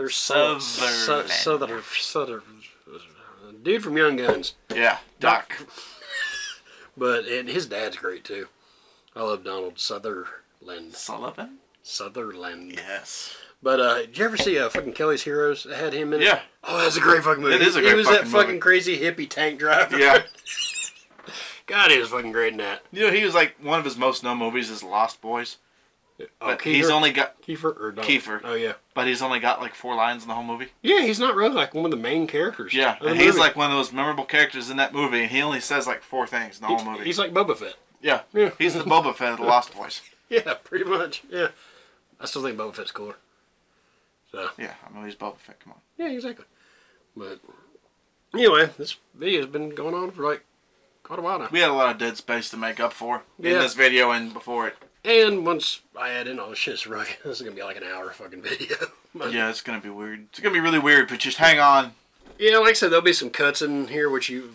Sutherland. Dude from Young Guns. Yeah, Doc. And his dad's great too. I love Donald Sutherland. Sutherland. Yes. But did you ever see fucking Kelly's Heroes? It had him in it. Yeah. Oh, that's a great fucking movie. It is a great He was fucking that fucking movie. crazy hippie tank driver. Yeah. God, he was fucking great in that. You know, he was like, one of his most known movies is Lost Boys. But he's only got... Kiefer or Donald? Kiefer. Oh, yeah. But he's only got like 4 lines in the whole movie. Yeah, he's not really like one of the main characters. Yeah, and he's like one of those memorable characters in that movie, and he only says like 4 things in the whole movie. He's like Boba Fett. Yeah, Yeah. he's the Boba Fett of the Lost Boys. Yeah, pretty much. Yeah. I still think Boba Fett's cooler. So. Yeah, I know he's Boba Fett, come on. Yeah, exactly. But anyway, this video's been going on for like quite a while now. We had a lot of dead space to make up for in Yeah. this video and before it. And once I add in all the shit, this is going to be like an hour fucking video. But, Yeah, it's going to be weird. It's going to be really weird, but just hang on. yeah, like I said, there'll be some cuts in here, which you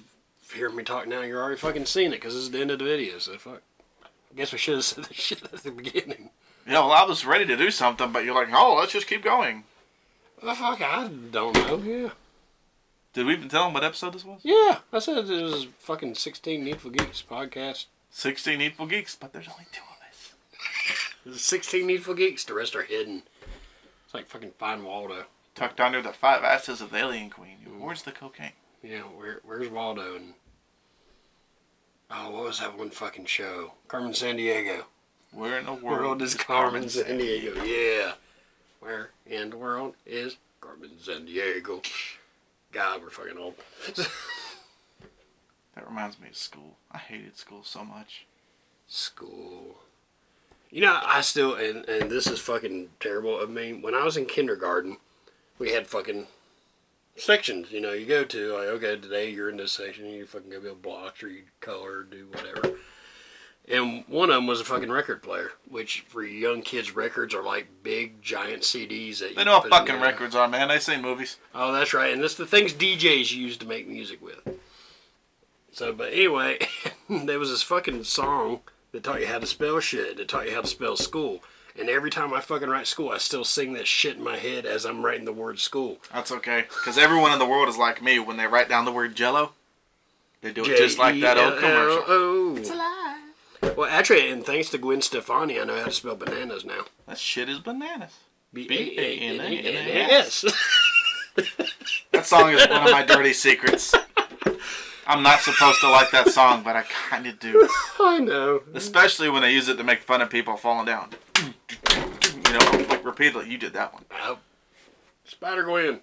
hear me talk now, you're already fucking seeing it, because this is the end of the video, so fuck. I guess we should have said this shit at the beginning. Yeah, well, I was ready to do something, but you're like, oh, let's just keep going. Well, fuck, I don't know, yeah. Did we even tell them what episode this was? Yeah, I said it was fucking 16 Needful Geeks podcast. 16 Needful Geeks, but there's only 2 of us. There's 16 Needful Geeks, the rest are hidden. It's like fucking Find Waldo. Tucked under the 5 asses of the Alien Queen. Where's the cocaine? Yeah, where's Waldo? And oh, what was that one fucking show? Carmen Sandiego. Where in the World world is Carmen Sandiego. Yeah. Where in the world is Carmen Sandiego? God, we're fucking old. That reminds me of school. I hated school so much. School. You know, I still, and this is fucking terrible of me, when I was in kindergarten, we had fucking sections, you know, you go to, like, okay, today you're in this section, you fucking go build blocks, or you color, or do whatever. And one of them was a fucking record player, which for young kids, records are like big, giant CDs that you They know what put in fucking there. records are, man. They seen movies. Oh, that's right, and that's the things DJs use to make music with. So, but anyway, there was this fucking song that taught you how to spell shit, that taught you how to spell school. And every time I fucking write school, I still sing that shit in my head as I'm writing the word school. That's okay. Because everyone in the world is like me. When they write down the word Jello, they do it just like that old commercial. Oh, It's alive. well, actually, and thanks to Gwen Stefani, I know how to spell bananas now. That shit is bananas. B-A-N-A-N-A-S. That song is one of my dirty secrets. I'm not supposed to like that song, but I kind of do. I know. Especially when they use it to make fun of people falling down. You know, like repeatedly. You did that one. Oh. Spider Gwen.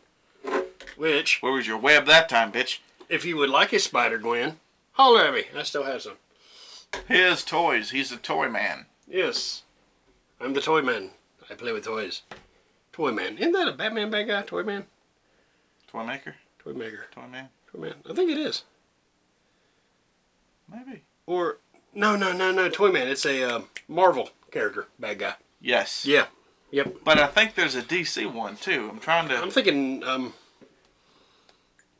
Which, Where was your web that time, bitch? if you would like a Spider Gwen, holler at me. I still have some. His toys. He's a toy man. Yes. I'm the toy man. I play with toys. Toy man. Isn't that a Batman bad guy? Toy man? Toy maker? Toy maker. Toy man? Toy man. I think it is. Maybe. Or, no, Toy man. It's a Marvel character. Bad guy. Yes. Yeah. Yep. But I think there's a DC one, too. I'm trying to... I'm thinking,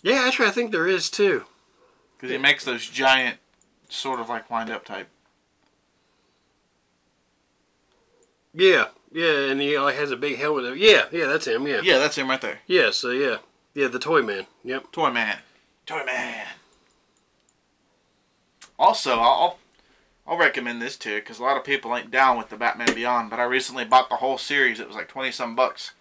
yeah, actually, I think there is, too. Because he makes those giant, sort of like wind-up type. Yeah. Yeah, and he like has a big helmet. Yeah, that's him, yeah. Yeah, that's him right there. Yeah, so yeah. Yeah, the Toy Man. Yep. Toy man. Toy man. Also, I'll recommend this too, because a lot of people ain't down with the Batman Beyond, but I recently bought the whole series. It was like 20-some bucks.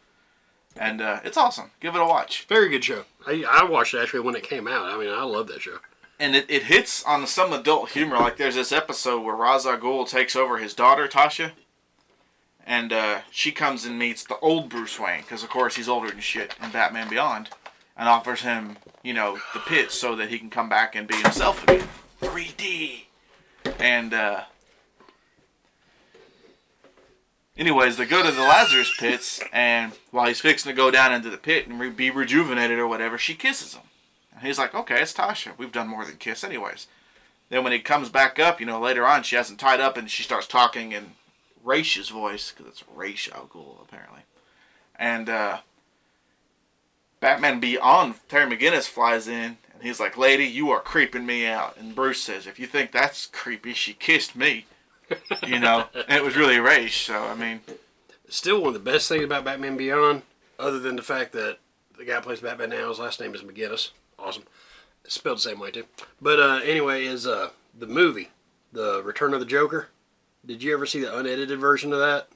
And it's awesome. Give it a watch. Very good show. I watched it actually when it came out. I mean, I love that show. And it hits on some adult humor. Like there's this episode where Ra's al Ghul takes over his daughter, Tasha. And she comes and meets the old Bruce Wayne. Because, of course, he's older than shit in Batman Beyond. And offers him, you know, the pits so that he can come back and be himself again. 3D. And, anyways, they go to the Lazarus pits. And while he's fixing to go down into the pit and be rejuvenated or whatever, she kisses him. And he's like, okay, it's Tasha. We've done more than kiss anyways. Then when he comes back up, you know, later on, she hasn't tied up and she starts talking in Raish's voice, because it's Ra's al Ghul, apparently. And Batman Beyond, Terry McGinnis flies in, and he's like, lady, you are creeping me out. And Bruce says, if you think that's creepy, she kissed me. You know, and it was really Ra's, so, I mean. Still one of the best things about Batman Beyond, other than the fact that the guy who plays Batman now, his last name is McGinnis. Awesome. It's spelled the same way, too. But anyway, is the movie, The Return of the Joker. Did you ever see the unedited version of that?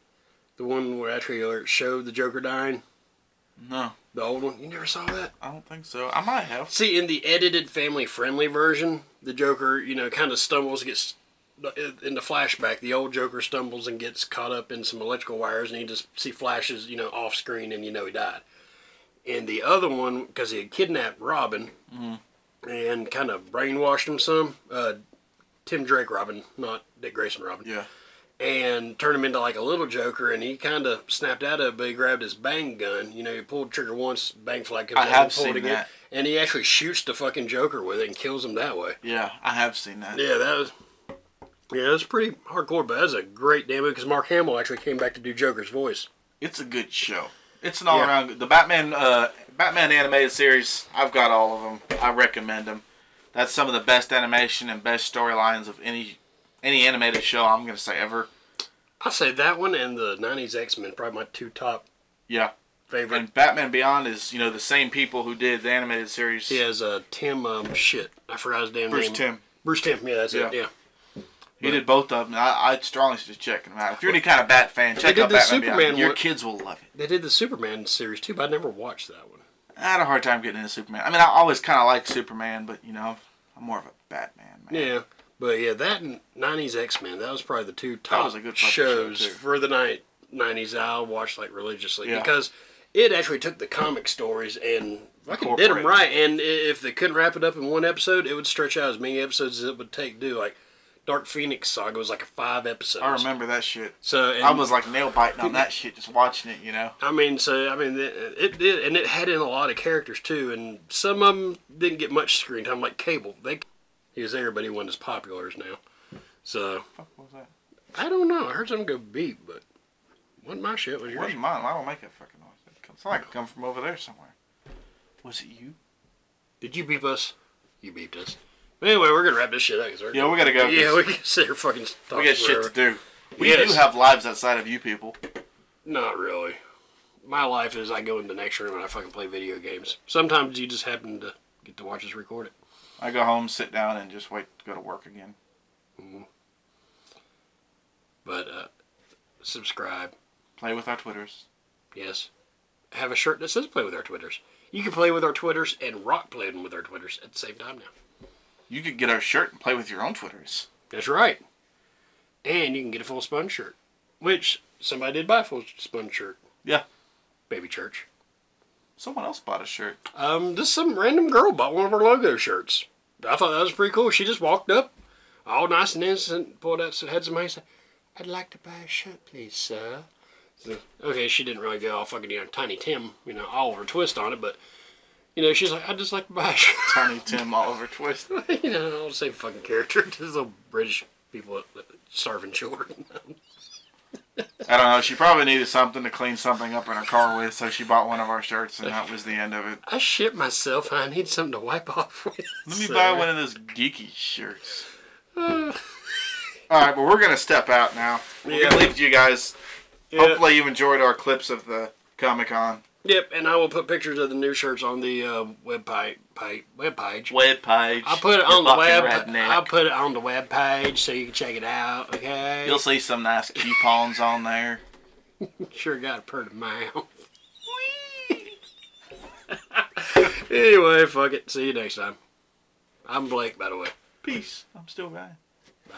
The one where actually it showed the Joker dying? No. The old one? You never saw that? I don't think so. I might have. See, in the edited family-friendly version, the Joker, you know, kind of stumbles, gets in the flashback, the old Joker stumbles and gets caught up in some electrical wires, and you just see flashes, you know, off screen, and you know he died. In the other one, because he had kidnapped Robin and kind of brainwashed him some, Tim Drake Robin, not Dick Grayson Robin. Yeah. And turned him into like a little Joker, and he kind of snapped out of it, but he grabbed his bang gun. You know, he pulled the trigger once, bang flag comes I out, have and pulled seen it again. that. And he actually shoots the fucking Joker with it and kills him that way. Yeah, I have seen that. Yeah, that was pretty hardcore, but that was a great damn movie because Mark Hamill actually came back to do Joker's voice. It's a good show. It's an all-around good. The Batman animated series, I've got all of them. I recommend them. That's some of the best animation and best storylines of any animated show, I'm going to say, ever. I'd say that one and the 90s X-Men, probably my two top favorite. And Batman Beyond is, you know, the same people who did the animated series. He has Tim, I forgot his damn Bruce name. Timm. Bruce Timm, yeah, that's it, yeah. He did both of them. I'd strongly suggest checking them out. If you're any kind of Bat fan, check out Batman Beyond. Your kids will love it. They did the Superman series too, but I never watched that one. I had a hard time getting into Superman. I mean, I always kind of liked Superman, but, you know, I'm more of a Batman man. Yeah, but yeah, that and 90s X-Men, that was probably the two top was a good shows show, too. for the 90s I watched like religiously because it actually took the comic stories and fucking did them right. And if they couldn't wrap it up in one episode, it would stretch out as many episodes as it would take to do. Like Dark Phoenix Saga was like a 5 episodes. I remember that shit. So I was like nail biting on that shit just watching it, you know. It did, and it had in a lot of characters too, and some of them didn't get much screen time. Like Cable, he was there, but he wasn't as popular as now. So What was that? I don't know. I heard something go beep, but wasn't my shit. Was It yours? wasn't mine. I don't make that fucking noise. It sounds like it come from over there somewhere. Was it you? Did you beep us? You beeped us. Anyway, we're gonna wrap this shit up. Yeah, we gotta go. Yeah, we can sit here fucking talk. We got shit to do. We Yes. do have lives outside of you people. Not really. My life is I go in the next room and I fucking play video games. Sometimes you just happen to get to watch us record it. I go home, sit down, and just wait to go to work again. But subscribe. Play with our Twitters. Yes. Have a shirt that says play with our Twitters. You can play with our Twitters and rock playing with our Twitters at the same time now. You could get our shirt and play with your own Twitters. That's right. And you can get a full sponge shirt. Which somebody did buy a full sponge shirt. Yeah. Baby church. Someone else bought a shirt. Just some random girl bought one of our logo shirts. I thought that was pretty cool. She just walked up, all nice and innocent, pulled out, had some money, said, "I'd like to buy a shirt, please, sir." So, okay, she didn't really go all fucking, Tiny Tim, Oliver Twist on it, but, she's like, "I'd just like to buy a shirt." Tiny Tim Oliver Twist. All the same fucking character. Just little British people starving children. I don't know. She probably needed something to clean something up in her car with, so she bought one of our shirts, and that was the end of it. I shit myself. I need something to wipe off with. Let me buy one of those geeky shirts. Alright, but we're going to step out now. We're going to leave it to you guys. Yep. Hopefully you enjoyed our clips of the Comic-Con. Yep, and I will put pictures of the new shirts on the web page. I'll put it on the web. I'll put it on the web page so you can check it out. Okay. You'll see some nice coupons on there. Sure got a pretty mouth. Anyway, fuck it. See you next time. I'm Blake, by the way. Peace. I'm still Ryan. Bye.